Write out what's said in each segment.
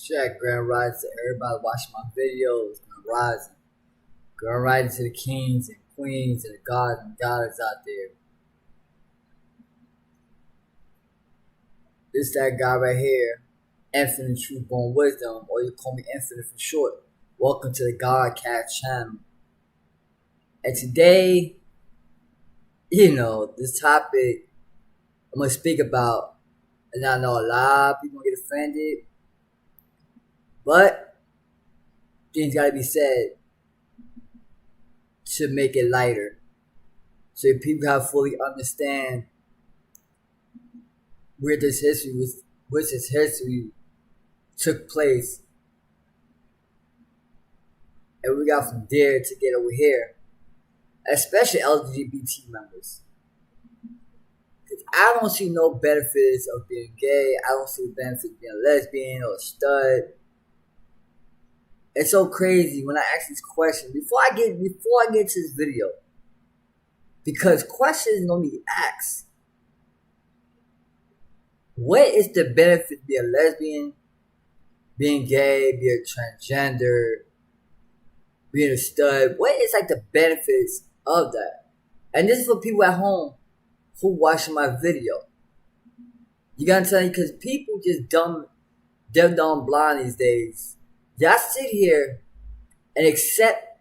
Check Grand Rise to everybody watching my videos. Grand Rising to the kings and queens and the gods and goddess out there. This that guy right here, Infinite Truth Born Wisdom, or you call me Infinite for short. Welcome to the Godcast channel. And today, this topic I'm going to speak about, and I know a lot of people get offended, but things got to be said to make it lighter, so people can fully understand where this history took place, and we got from there to get over here, especially LGBT members. Because I don't see no benefits of being gay. I don't see the benefits of being a lesbian or a stud. It's so crazy when I ask these questions before I get to this video, because questions normally asked. What is the benefit of being a lesbian, being gay, being transgender, being a stud? What is the benefits of that? And this is for people at home who watching my video. You gotta tell me, because people just dumb blind these days. Y'all sit here and accept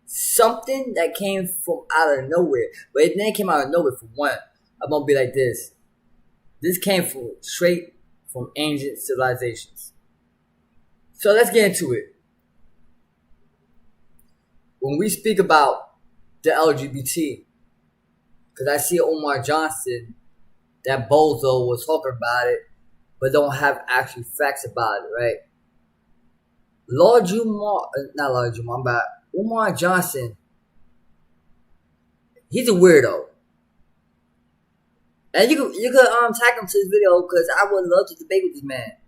something that came from out of nowhere. But it didn't came out of nowhere. For one, I'm gonna be like this. This came straight from ancient civilizations. So let's get into it. When we speak about the LGBT, because I see Omar Johnson, that bozo, was talking about it, but don't have actual facts about it, right? Omar Johnson, he's a weirdo. And you could tag him to this video, because I would love to debate with this man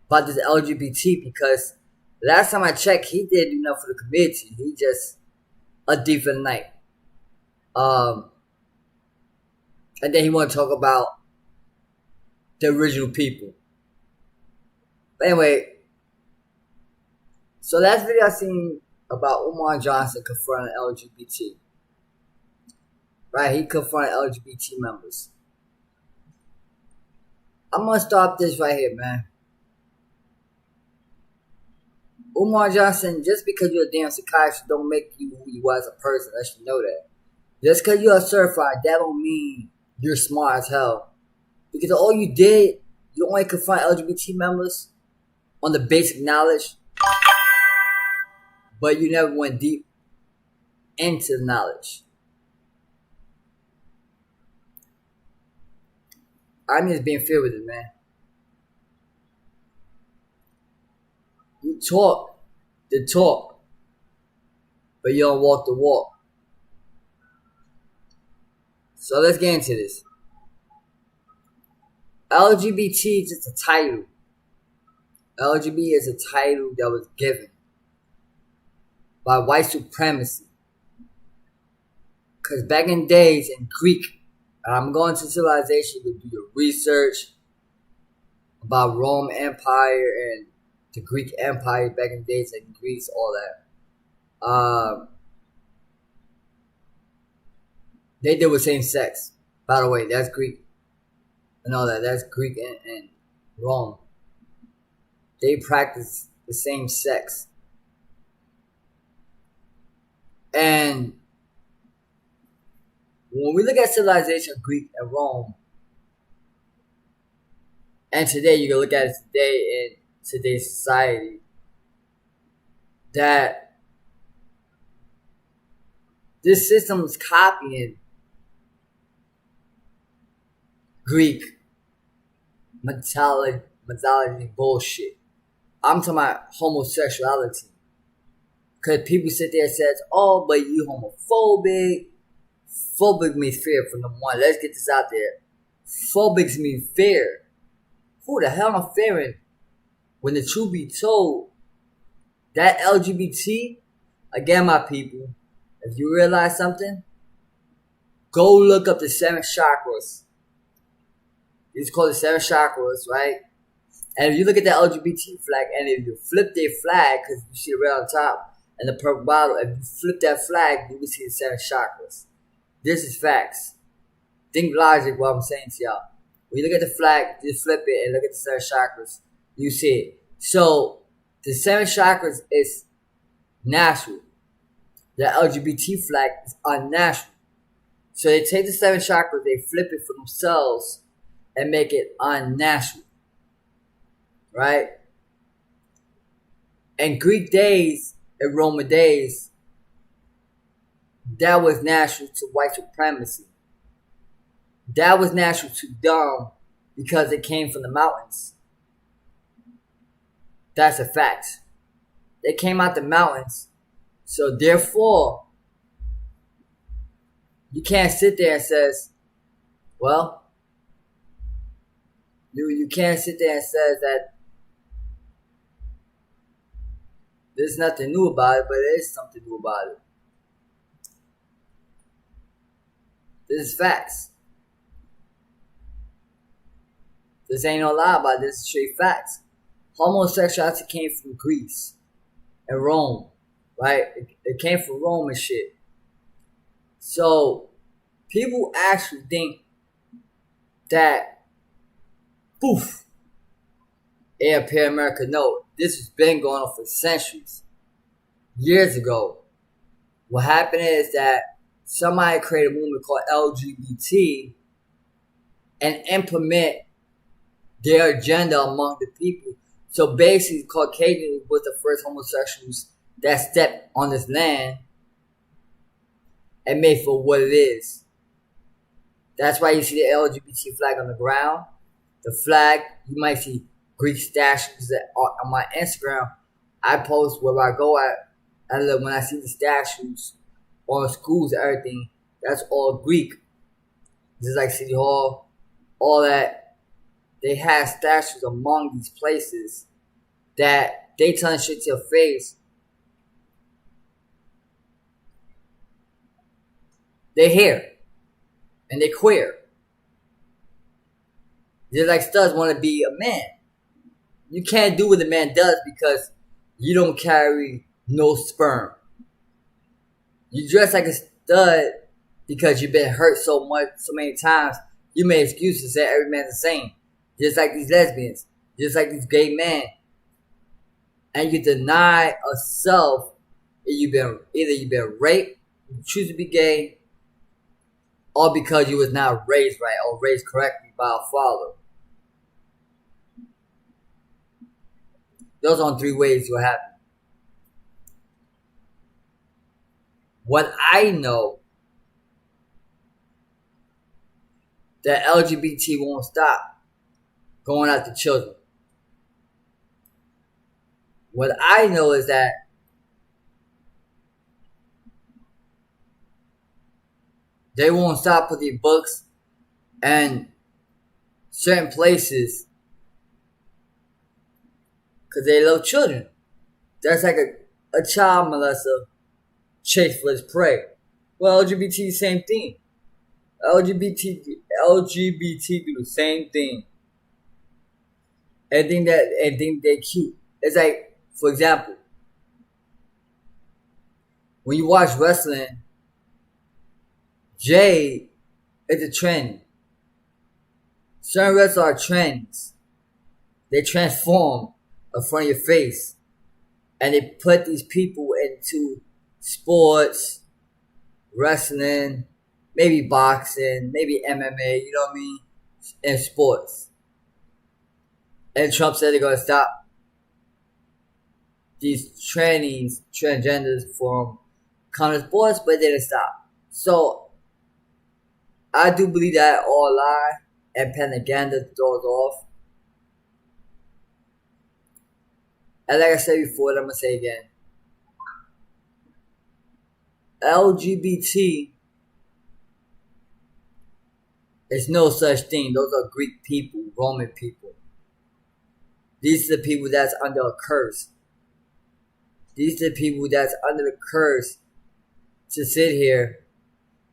about this LGBT, because last time I checked, he didn't do enough for the community. He just a thief in the night. And then he want to talk about the original people. But anyway, so last video I seen about Omar Johnson confronting LGBT. Right, he confronted LGBT members. I'm gonna stop this right here, man. Omar Johnson, just because you're a damn psychiatrist don't make you who you are as a person. I should know that. Just because you're certified, that don't mean you're smart as hell. Because all you did, you only confront LGBT members on the basic knowledge, but you never went deep into the knowledge. I'm just being fair with it, man. You talk the talk, but you don't walk the walk. So let's get into this. LGBT is just a title. LGBT is a title that was given by white supremacy. Because back in days in Greek, I'm going to civilization to do your research about Rome Empire and the Greek Empire back in days in Greece, all that. They deal with same sex. By the way, that's Greek. And all that. That's Greek and Rome. They practice the same sex. And when we look at civilization, Greek and Rome, and today, you can look at it today in today's society, that this system is copying Greek mythology bullshit. I'm talking about homosexuality. Because people sit there and says, oh, but you homophobic. Phobic means fear from the one. Let's get this out there. Phobics means fear. Who the hell am I fearing? When the truth be told, that LGBT, again, my people, if you realize something, go look up the 7 chakras. It's called the 7 chakras, right? And if you look at the LGBT flag, and if you flip their flag, because you see the red on top and the purple bottom, if you flip that flag, you will see the 7 chakras. This is facts. Think logic what I'm saying to y'all. When you look at the flag, just flip it and look at the 7 chakras, you see it. So, the 7 chakras is natural. The LGBT flag is unnatural. So they take the 7 chakras, they flip it for themselves and make it unnatural. Right? In Greek days and Roman days, that was natural to white supremacy. That was natural to them because it came from the mountains. That's a fact. They came out the mountains. So therefore, you can't sit there and says, well, you can't sit there and says that there's nothing new about it, but there is something new about it. This is facts. This ain't no lie about it. This is straight facts. Homosexuality came from Greece and Rome, right? It came from Rome and shit. So, people actually think that, poof, it appeared America. No, this has been going on for centuries. Years ago, what happened is that somebody created a movement called LGBT and implement their agenda among the people. So basically, Caucasians was the first homosexuals that stepped on this land and made for what it is. That's why you see the LGBT flag on the ground. The flag, you might see Greek statues that are on my Instagram. I post where I go at, and when I see the statues on schools and everything, that's all Greek. Just like City Hall, all that. They have statues among these places that they telling shit to your face. They're here. And they're queer. Just like studs want to be a man. You can't do what a man does because you don't carry no sperm. You dress like a stud because you've been hurt so many times. You make excuses that every man's the same. Just like these lesbians. Just like these gay men. And you deny a self. Either you've been raped, you choose to be gay, or because you was not raised right or raised correctly by a father. Those are 3 ways will happen. What I know, that LGBT won't stop going after children. What I know is that they won't stop putting books and certain places because they love children. That's like a child molester chase for his prey. Well, LGBT, same thing. LGBT do the same thing. And think they're cute. It's like, for example, when you watch wrestling, Jay is a trend. Certain wrestlers are trends. They transform in front of your face. And they put these people into sports, wrestling, maybe boxing, maybe MMA, you know what I mean? And sports. And Trump said they're going to stop these transgenders from coming to sports, but they didn't stop. So, I do believe that all lie and propaganda throws off. And like I said before, I'm going to say again. LGBT is no such thing. Those are Greek people, Roman people. These are the people that's under a curse. These are the people that's under the curse to sit here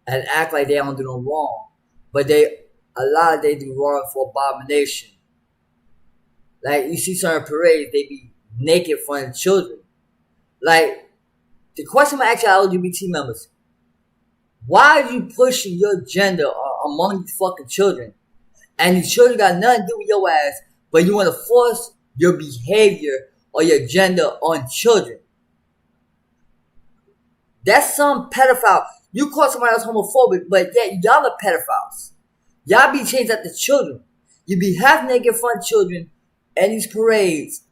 and act like they don't do no wrong. But they do wrong for abomination. Like, you see certain parades, they be naked in front of children. Like, the question I ask y'all LGBT members, why are you pushing your gender among these fucking children? And these children got nothing to do with your ass, but you want to force your behavior or your gender on children. That's some pedophile. You call somebody else homophobic, but yet y'all are pedophiles. Y'all be changed after children. You be half naked in front of children and these parades,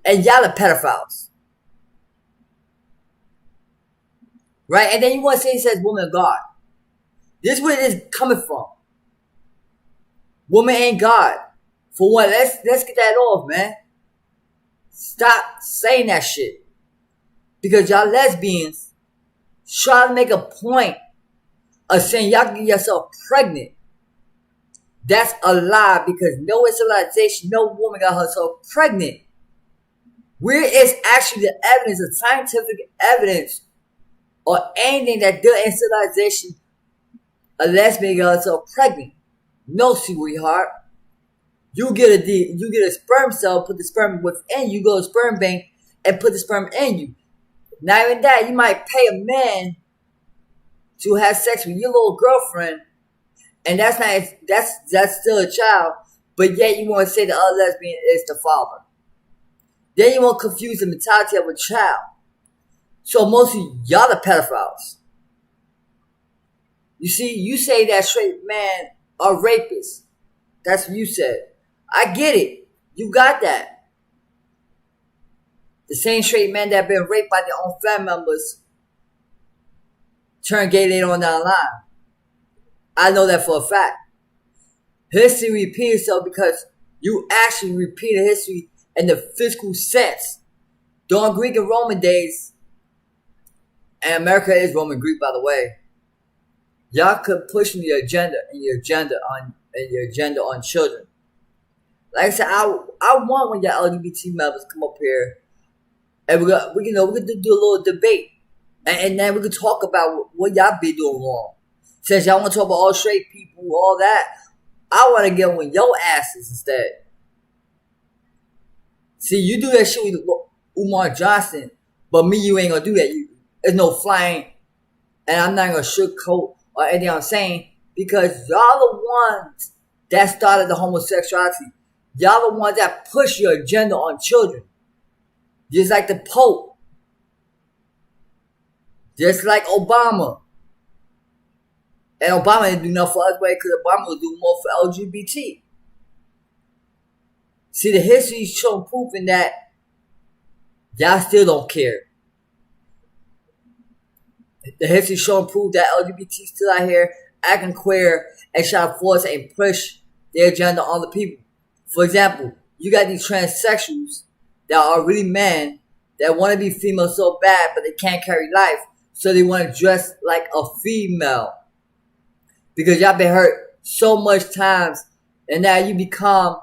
and y'all are pedophiles. Right? And then you want to say it says woman of God. This is where it is coming from. Woman ain't God. For one, let's get that off, man. Stop saying that shit. Because y'all lesbians try to make a point of saying y'all can get yourself pregnant. That's a lie, because no civilization, no woman got herself pregnant. Where is actually the evidence, the scientific evidence, or anything that does in civilization a lesbian got herself pregnant? No, sweetheart. You get a sperm cell, put the sperm within you, go to the sperm bank and put the sperm in you. Not even that, you might pay a man to have sex with your little girlfriend, and that's still a child, but yet you want to say the other lesbian is the father. Then you want to confuse the mentality of a child. So mostly y'all are pedophiles. You see, you say that straight men are rapists. That's what you said. I get it. You got that. The same straight men that have been raped by their own family members turn gay later on down the line. I know that for a fact. History repeats itself because you actually repeated history in the physical sense. During Greek and Roman days, and America is Roman Greek, by the way, y'all could push your agenda on children. Like I said, I want when y'all LGBT members come up here, and we could do a little debate, and then we could talk about what y'all be doing wrong. Since y'all want to talk about all straight people, all that, I want to get on your asses instead. See, you do that shit with Umar Johnson, but me, you ain't gonna do that. There's no flying, and I'm not gonna sugarcoat or anything I'm saying, because y'all the ones that started the homosexuality. Y'all the ones that push your agenda on children. Just like the Pope. Just like Obama. And Obama didn't do nothing for us, because Obama would do more for LGBT. See, the history is showing proof in that y'all still don't care. The history is showing proof that LGBT still out here acting queer and trying to force and push their agenda on the people. For example, you got these transsexuals that are really men that want to be female so bad, but they can't carry life, so they want to dress like a female. Because y'all been hurt so much times, and now you become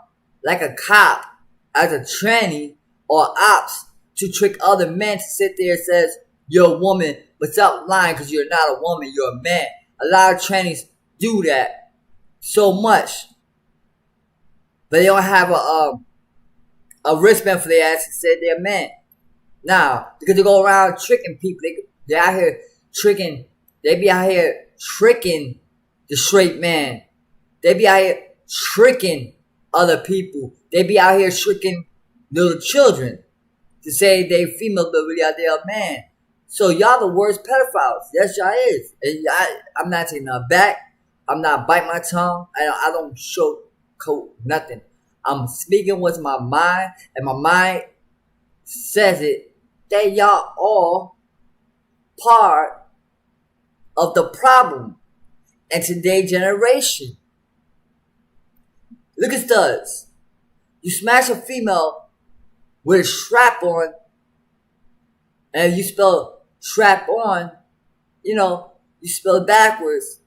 like a cop as a tranny or ops to trick other men to sit there and says, you're a woman, but stop lying because you're not a woman, you're a man. A lot of trannies do that so much. But they don't have a wristband for their ass and say they're men. Now, because they go around tricking people. They're out here tricking. They be out here tricking the straight man. They be out here tricking other people. They be out here tricking little children to say they female, but really out there a man. So y'all the worst pedophiles. Yes, y'all is. And I'm not taking nothing back. I'm not biting my tongue. I don't sugarcoat nothing. I'm speaking what's my mind, and my mind says it, that y'all all part of the problem in today's generation. Look at studs. You smash a female with a strap on, and you spell strap on, you spell it backwards.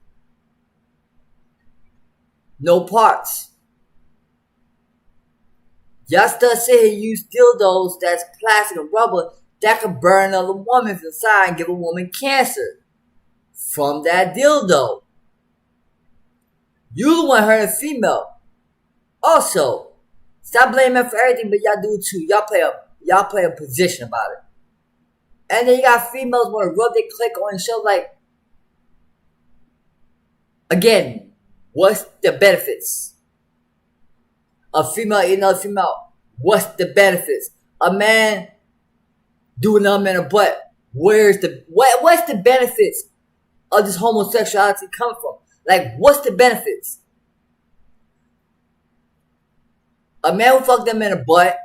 No parts. Y'all still sit here and use dildos that's plastic and rubber that can burn another woman inside and give a woman cancer from that dildo. You the one hurting female. Also, Stop blaming men for everything, but y'all do it too. Y'all play a position about it. And then you got females want to rub their click on and show like, again, what's the benefits? A female eating another female, what's the benefits? A man doing another man a butt, what's the benefits of this homosexuality coming from? Like, what's the benefits? A man will fuck that man a butt,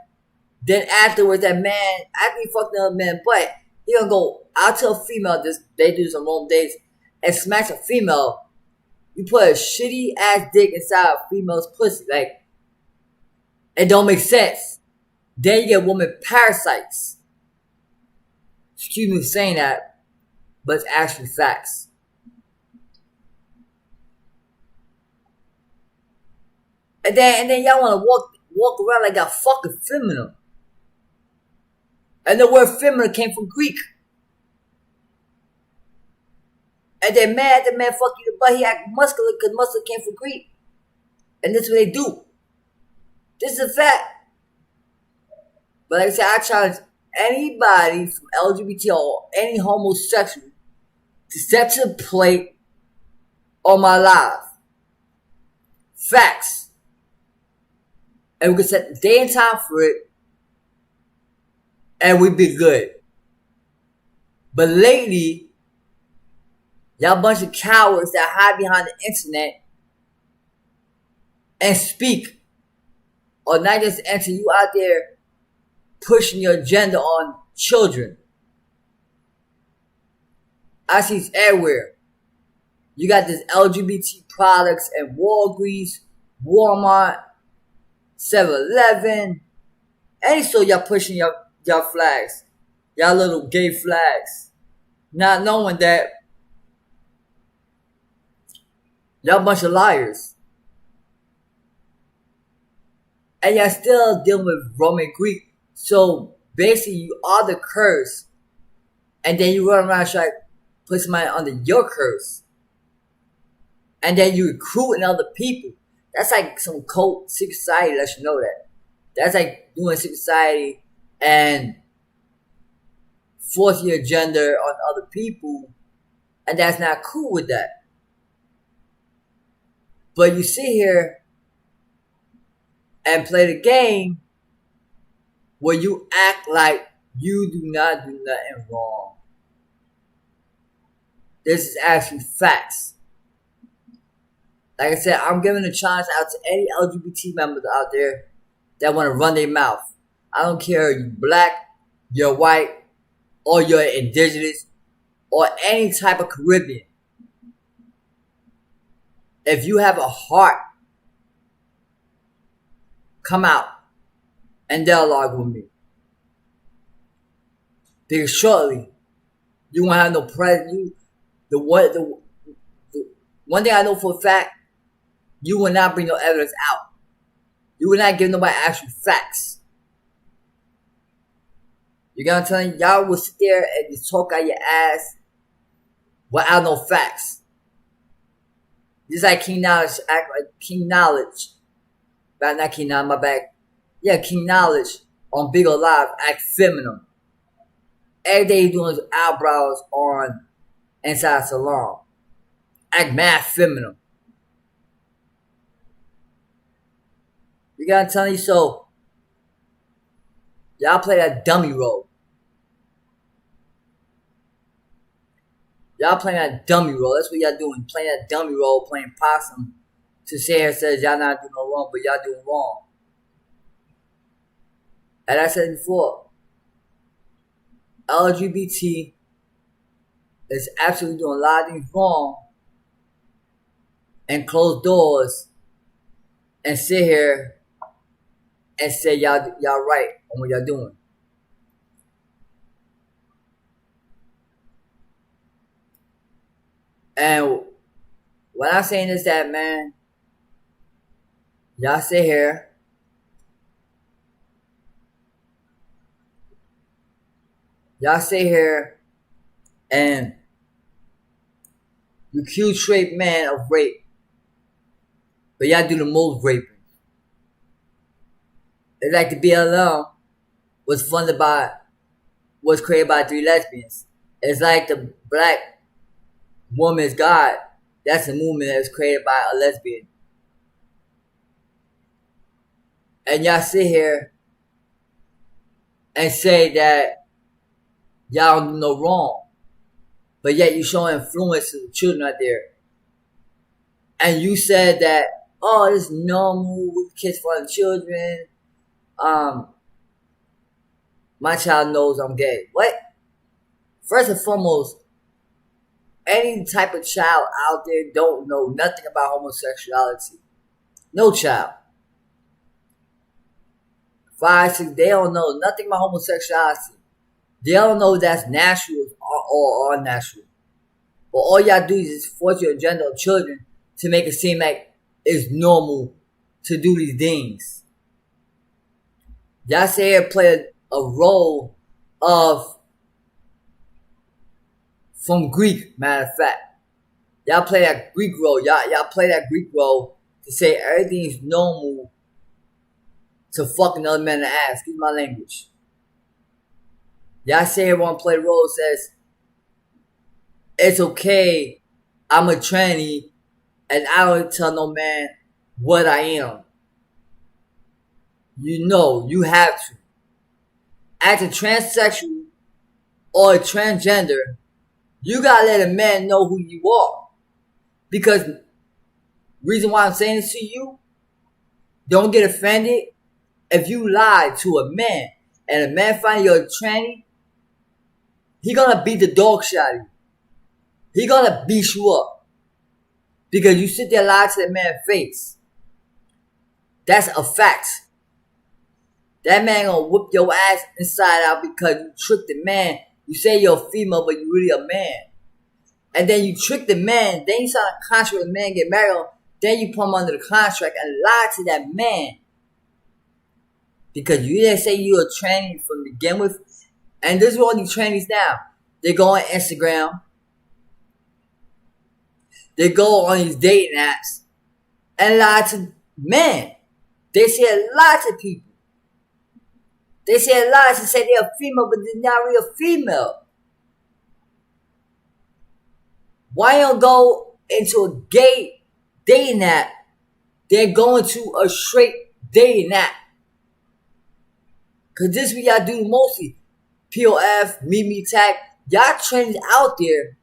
then afterwards that man, after he fucked another man butt, he gonna go out to a female, they do some long dates, and smash a female. You put a shitty ass dick inside a female's pussy. Like, it don't make sense. Then you get women parasites. Excuse me for saying that, but it's actually facts. And then y'all wanna walk around like y'all fucking feminine. And the word feminine came from Greek. And then the man fuck you the butt, he act muscular because muscular came from Greek. And this is what they do. This is a fact. But like I said, I challenge anybody from LGBT or any homosexual to step to the plate on my live. Facts. And we can set the day and time for it. And we'd be good. But lately, y'all bunch of cowards that hide behind the internet and speak. Or not just enter, you out there pushing your agenda on children. I see it's everywhere. You got this LGBT products at Walgreens, Walmart, 7-Eleven. Any store y'all pushing y'all flags. Y'all little gay flags. Not knowing that y'all bunch of liars. And y'all still dealing with Roman Greek. So basically you are the curse. And then you run around trying to put somebody under your curse. And then you recruiting other people. That's like some cult secret society lets you know that. That's like doing secret society and forcing your agenda on other people. And that's not cool with that. But you sit here and play the game where you act like you do not do nothing wrong. This is actually facts. Like I said, I'm giving a chance out to any LGBT members out there that want to run their mouth. I don't care if you're black, you're white, or you're indigenous, or any type of Caribbean. If you have a heart, come out and dialogue with me. Because shortly, you won't have no presence. The one thing I know for a fact, you will not bring no evidence out. You will not give nobody actual facts. You know what I'm telling you? Y'all will sit there and just talk out your ass without no facts. Just like King Knowledge, act like King Knowledge. Not King Knowledge, my bad. Yeah, King Knowledge on Big O Live, act feminine. Every day he's doing his eyebrows on inside salon. Act mad feminine. You gotta tell you, so y'all play that dummy role. Y'all playing that dummy role. That's what y'all doing. Playing that dummy role, playing possum. To say it says y'all not doing no wrong, but y'all doing wrong. And I said before, LGBT is absolutely doing a lot of things wrong and close doors and sit here and say y'all right on what y'all doing. And what I'm saying is that, man, y'all sit here and you accuse straight men of rape. But y'all do the most raping. It's like the BLM was created by 3 lesbians. It's like the Black Woman's God. That's a movement that was created by a lesbian. And y'all sit here and say that y'all don't do no wrong. But yet you show influence to the children out there. And you said that, oh, it's normal, we kiss for the children. My child knows I'm gay. What? First and foremost, any type of child out there don't know nothing about homosexuality. No child. 5, 6, they don't know nothing about homosexuality. They don't know that's natural or unnatural. But all y'all do is force your agenda on children to make it seem like it's normal to do these things. Y'all say here play a role of, from Greek, matter of fact. Y'all play that Greek role. Y'all play that Greek role to say everything is normal to fuck another man in the ass. Excuse my language. Y'all say here want to play the role says, it's okay, I'm a tranny, and I don't tell no man what I am. You know, you have to. As a transsexual or a transgender, you gotta let a man know who you are. Because, reason why I'm saying this to you, don't get offended. If you lie to a man, and a man find you're a tranny, he gonna beat the dog shit out of you. He gonna beat you up. Because you sit there and lie to the man's face. That's a fact. That man gonna whoop your ass inside out because you tricked the man. You say you're a female, but you're really a man. And then you trick the man. Then you sign a contract with the man, get married. Then you put him under the contract and lie to that man. Because you didn't say you were a tranny from the begin with. And this is what these trannies now. They go on Instagram. They go on these dating apps and lie to men. They say a lot to people. They say a lot to say they're a female, but they're not really a female. Why don't go into a gay dating app? They're going to a straight dating app. Cause this is what y'all do mostly. POF, Meet Me Tag. Y'all trends out there.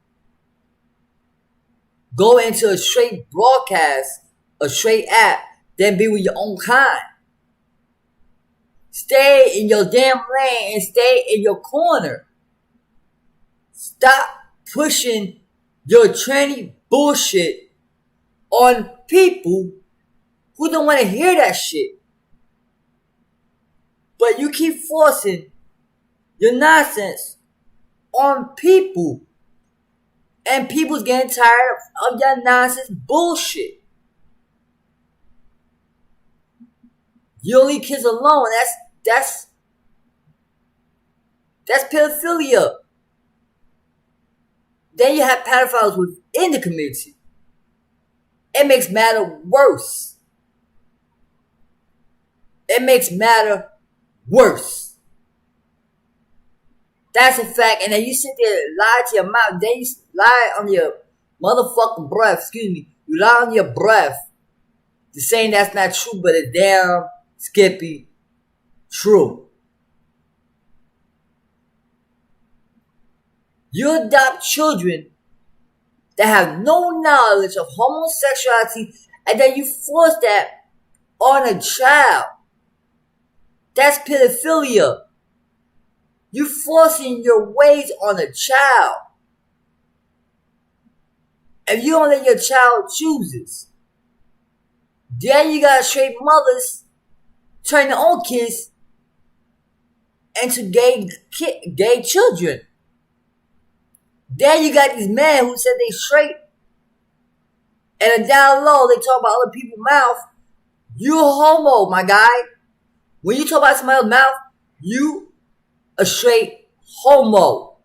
Go into a straight broadcast, a straight app, then be with your own kind. Stay in your damn lane and stay in your corner. Stop pushing your tranny bullshit on people who don't want to hear that shit. But you keep forcing your nonsense on people. And people's getting tired of your nonsense bullshit. You only kiss alone. That's pedophilia. Then you have pedophiles within the community. It makes matter worse. It makes matter worse. That's a fact. And then you sit there and lie to your mouth. Then you lie on your motherfucking breath. Excuse me. You lie on your breath. To saying that's not true, but it's damn Skippy true. You adopt children that have no knowledge of homosexuality and then you force that on a child. That's pedophilia. You forcing your ways on a child. If you don't let your child chooses, then you got straight mothers turn their own kids into gay children. Then you got these men who said they straight, and down low they talk about other people's mouth. You a homo, my guy. When you talk about somebody else's mouth, you a straight homo.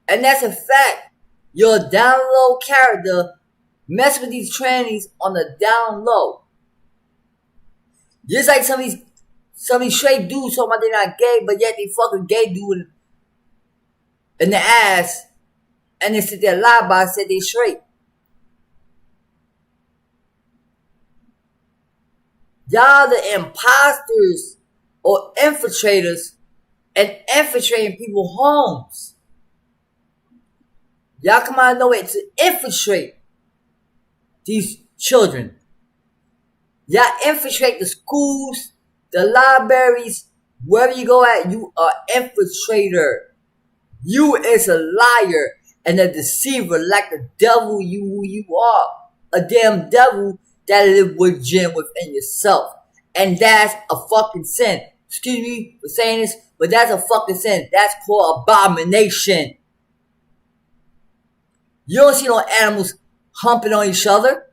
And that's a fact. You're a down low character. Mess with these trannies on the down low. Just like some of these straight dudes talking about they're not gay, but yet they fucking gay dude in the ass, and they sit there lie about it, said they straight. Y'all the imposters or infiltrators and infiltrating people's homes. Y'all come out of nowhere to infiltrate these children. Y'all infiltrate the schools, the libraries, wherever you go at, you are infiltrator. You is a liar and a deceiver like the devil you are. A damn devil that live within yourself. And that's a fucking sin. Excuse me for saying this, but that's a fucking sin. That's called abomination. You don't see no animals humping on each other.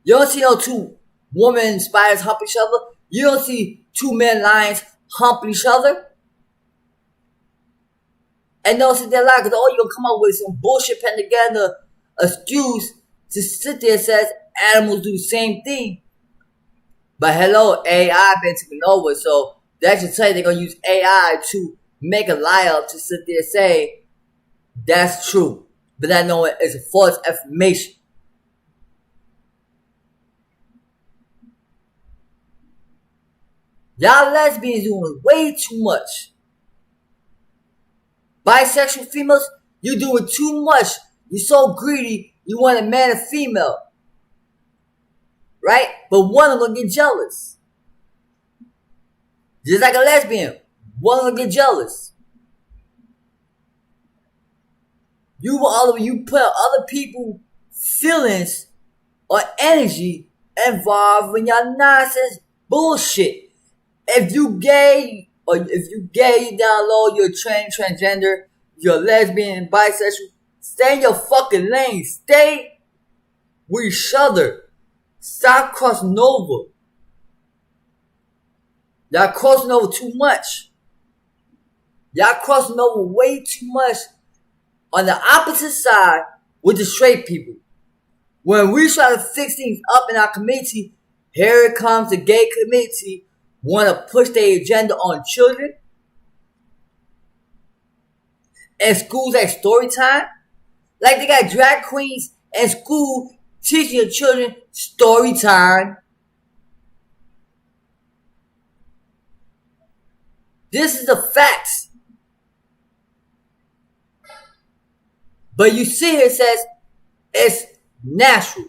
You don't see no two women spiders hump each other. You don't see two men lions hump each other. And don't sit there like, because you're going to come up with some bullshit pen together excuse to sit there and says animals do the same thing. But hello, AI been taken over, so that should tell you they're going to use AI to make a lie up to sit there and say that's true. But I know it's a false information. Y'all lesbians doing way too much. Bisexual females, you doing too much. You're so greedy, you want a man and female. Right? But one of them gonna get jealous. Just like a lesbian. One of them get jealous. You put other people's feelings or energy involved in your nonsense bullshit. If you gay, you down low, you're transgender, you're lesbian, bisexual, stay in your fucking lane. Stay with each other. Stop crossing over. Y'all crossing over too much. Y'all crossing over way too much on the opposite side with the straight people. When we try to fix things up in our community, here it comes the gay community want to push their agenda on children. And schools like story time. Like they got drag queens in school teaching your children story time. This is the facts. But you see here it says it's natural.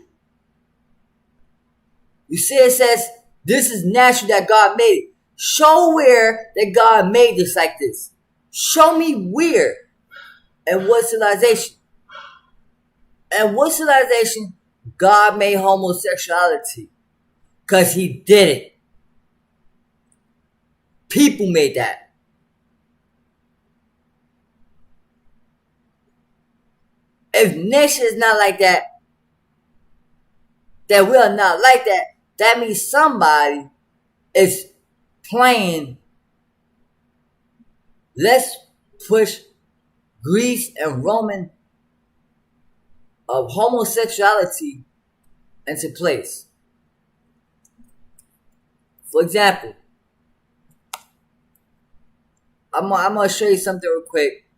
You see it says this is natural that God made it. Show where that God made this like this. Show me where and what civilization. And what civilization God made homosexuality? Because he did it. People made that. If nature is not like that, that we are not like that, that means somebody is playing. Let's push Greece and Roman of homosexuality into place. For example, I'm gonna show you something real quick,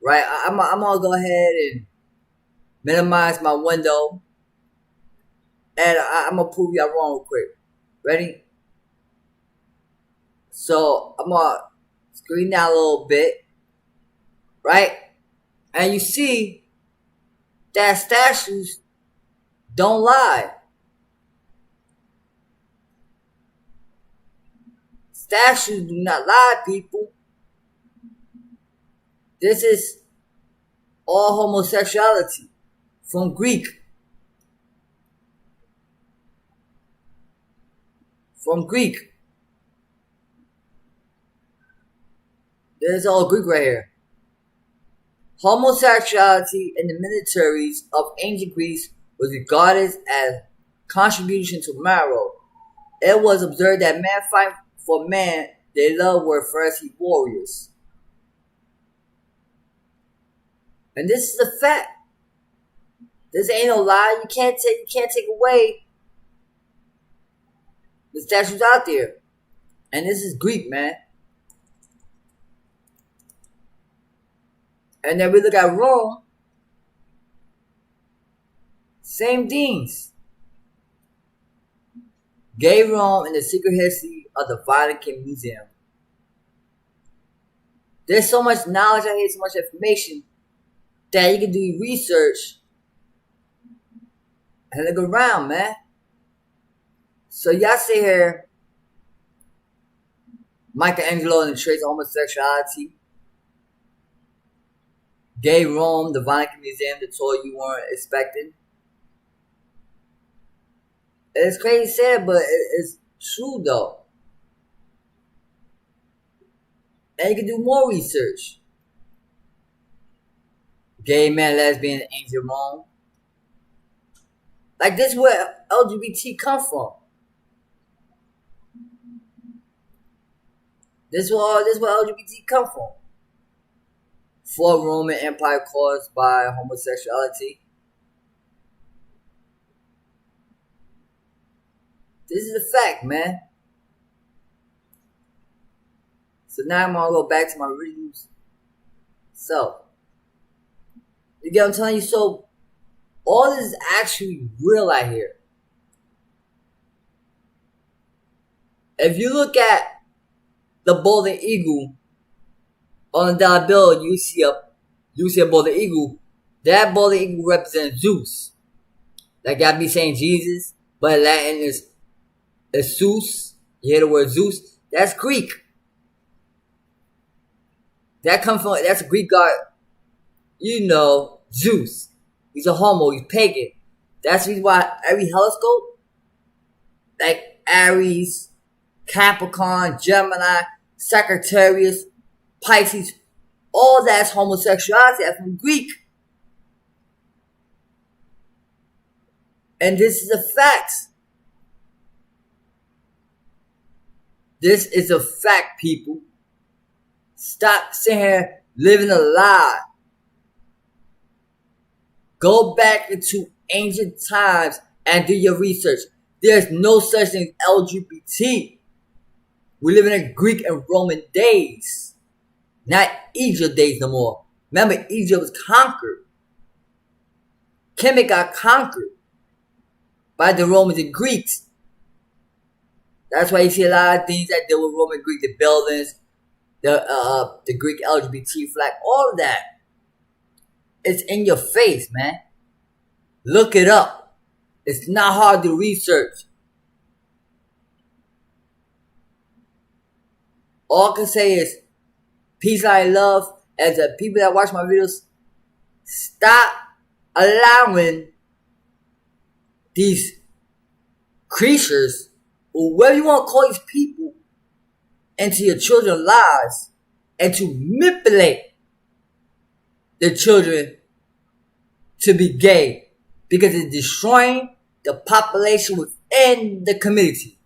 right? I'm gonna go ahead and minimize my window, and I'm gonna prove y'all wrong real quick. Ready? So I'm gonna screen down a little bit, right? And you see that statues don't lie. Statues do not lie, people. This is all homosexuality from Greek. From Greek. This is all Greek right here. Homosexuality in the militaries of ancient Greece was regarded as contribution to marrow. It was observed that men fight for men they love were firstly warriors. And this is a fact. This ain't no lie. You can't take away The statues out there. And this is Greek, man. And then we look at Rome. Same things. Gay Rome and the Secret History of the Vatican Museum. There's so much knowledge out here, so much information that you can do research and look around, man. So y'all see here, Michelangelo and the traits of homosexuality. Gay Rome, the Vatican Museum, the toy you weren't expecting. It's crazy to say it, but it's true though. And you can do more research. Gay man, lesbian, ancient Rome. Like this is where LGBT come from. This is where LGBT come from. For Roman Empire caused by homosexuality. This is a fact, man. So now I'm gonna go back to my original self. You get what I'm telling you? So all this is actually real out here. If you look at the balding eagle on the dollar bill, you see a balding eagle. That balding eagle represents Zeus. Like I be saying Jesus, but in Latin is Zeus. You hear the word Zeus? That's Greek. That's a Greek god. You know, Zeus. He's a homo. He's pagan. That's the reason why every horoscope, like Aries, Capricorn, Gemini, Sagittarius, Pisces, all that's homosexuality. That's from Greek. And this is a fact. This is a fact, people. Stop sitting here living a lie. Go back into ancient times and do your research. There's no such thing as LGBT. We live in Greek and Roman days. Not Egypt days no more. Remember, Egypt was conquered. Kemet got conquered by the Romans and Greeks. That's why you see a lot of things that deal with Roman Greek, the buildings, the Greek LGBT flag, all of that. It's in your face, man. Look it up. It's not hard to research. All I can say is peace, light, and love. As the people that watch my videos, stop allowing these creatures, or whatever you want to call these people, into your children's lives and to manipulate the children to be gay, because it's destroying the population within the community.